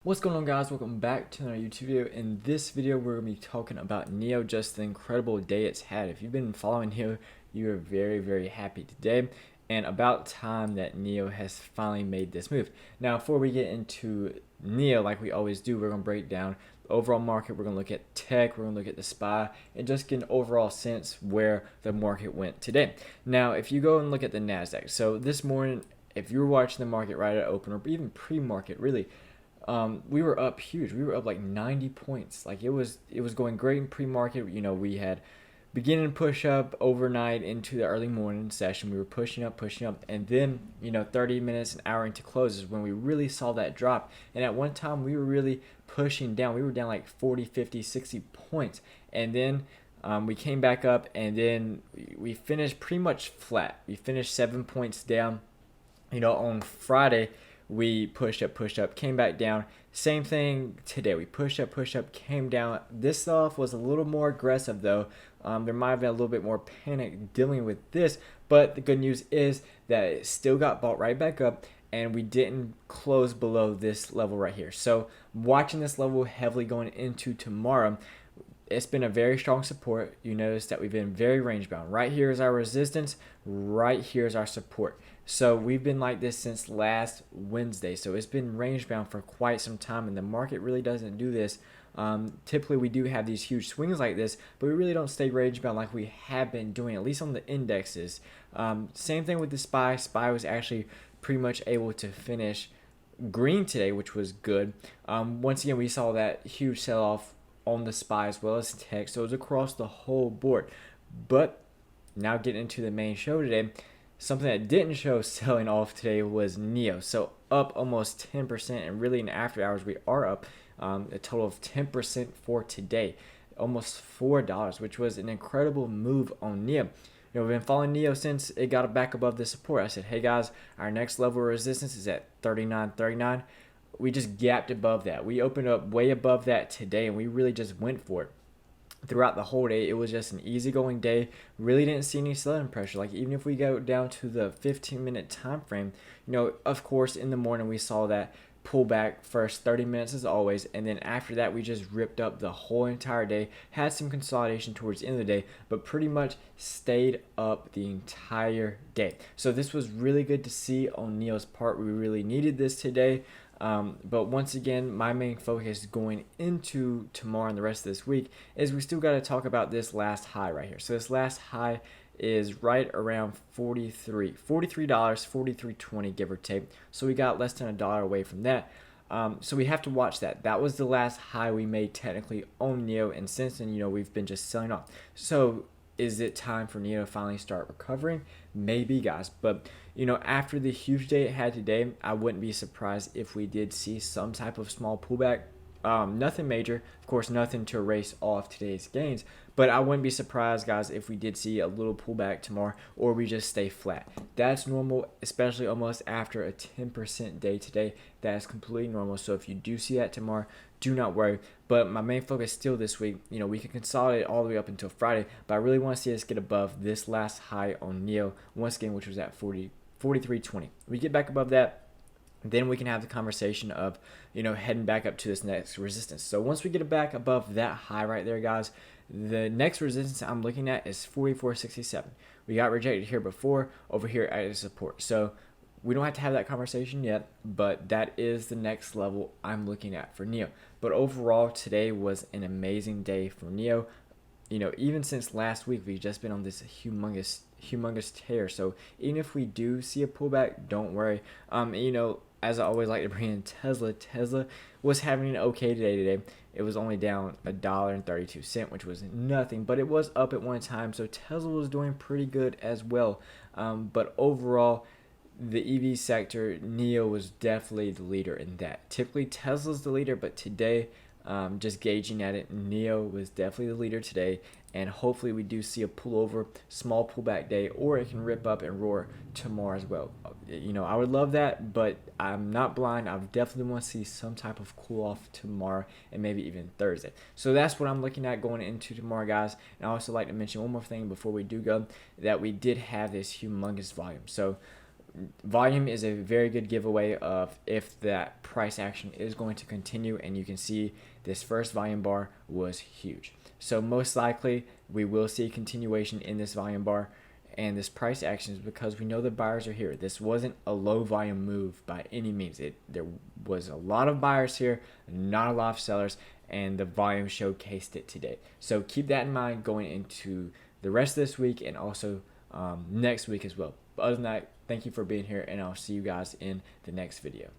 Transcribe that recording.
What's going on, guys? Welcome back to another YouTube video. In this video we're going to be talking about NIO, just the incredible day it's had. If you've been following NIO, you are very happy today, and about time that NIO has finally made this move. Now before we get into NIO, like we always do, we're going to break down the overall market. We're going to look at tech, we're going to look at the SPY, and just get an overall sense where the market went today. Now if you go and look at the NASDAQ, so this morning, if you were watching the market right at open or even pre-market really, we were up huge. We were up like 90 points. Like it was going great in pre-market. You know, we had beginning push up overnight into the early morning session. We were pushing up, and then 30 minutes, an hour into close is when we really saw that drop. And at one time we were really pushing down. We were down like 40, 50, 60 points, and then we came back up, and then we finished pretty much flat. We finished 7 points down. On Friday we pushed up, came back down. Same thing today. We pushed up, came down. This off was a little more aggressive though. There might have been a little bit more panic dealing with this, but the good news is that it still got bought right back up, and we didn't close below this level right here. So watching this level heavily going into tomorrow, it's been a very strong support. You notice that we've been very range bound. Right here is our resistance, right here is our support. So we've been like this since last Wednesday. So it's been range bound for quite some time, and the market really doesn't do this. Typically we do have these huge swings like this, but we really don't stay range bound like we have been doing, at least on the indexes. Same thing with the SPY. SPY was actually pretty much able to finish green today, which was good. Once again, we saw that huge sell-off on the SPY as well as tech, so it was across the whole board. But now getting into the main show today, something that didn't show selling off today was NIO. So up almost 10%, and really in after hours we are up a total of 10% for today, almost $4, which was an incredible move on NIO. We've been following NIO since it got back above the support. I said, hey guys, our next level of resistance is at 39.39. We just gapped above that. We opened up way above that today, and we really just went for it. Throughout the whole day, it was just an easygoing day. Really didn't see any selling pressure. Like even if we go down to the 15-minute time frame, of course in the morning we saw that pullback first 30 minutes as always, and then after that we just ripped up the whole entire day. Had some consolidation towards the end of the day, but pretty much stayed up the entire day. So this was really good to see on NIO's part. We really needed this today. But once again, my main focus going into tomorrow and the rest of this week is we still got to talk about this last high right here. So this last high is right around $43, $43.20, give or take. So we got less than a dollar away from that. So we have to watch that. That was the last high we made technically on NIO, and since then, we've been just selling off. So is it time for NIO to finally start recovering? Maybe, guys. But after the huge day it had today, I wouldn't be surprised if we did see some type of small pullback. Nothing major, of course, nothing to erase off today's gains, but I wouldn't be surprised, guys, if we did see a little pullback tomorrow, or we just stay flat. That's normal, especially almost after a 10% day today. That is completely normal. So if you do see that tomorrow, do not worry. But my main focus still this week, we can consolidate all the way up until Friday, but I really want to see us get above this last high on NIO once again, which was at 43.20. We get back above that, then we can have the conversation of heading back up to this next resistance. So once we get it back above that high right there, guys, the next resistance I'm looking at is 44.67. We got rejected here before, over here at support. So we don't have to have that conversation yet, but that is the next level I'm looking at for NIO. But overall, today was an amazing day for NIO. Even since last week, we've just been on this humongous tear. So even if we do see a pullback, don't worry. As I always like to bring in Tesla. Tesla was having an okay day today. It was only down $1.32, which was nothing, but it was up at one time. So Tesla was doing pretty good as well. But overall, the EV sector, NIO was definitely the leader in that. Typically Tesla's the leader, but today, just gauging at it, NIO was definitely the leader today, and hopefully we do see a pullover, small pullback day, or it can rip up and roar tomorrow as well. I would love that, but I'm not blind. I definitely want to see some type of cool off tomorrow and maybe even Thursday. So that's what I'm looking at going into tomorrow, guys. And I also like to mention one more thing before we do go, that we did have this humongous volume. So volume is a very good giveaway of if that price action is going to continue, and you can see this first volume bar was huge. So most likely we will see continuation in this volume bar and this price action is because we know the buyers are here. This wasn't a low volume move by any means. There was a lot of buyers here, not a lot of sellers, and the volume showcased it today. So keep that in mind going into the rest of this week and also next week as well. But other than that, thank you for being here, and I'll see you guys in the next video.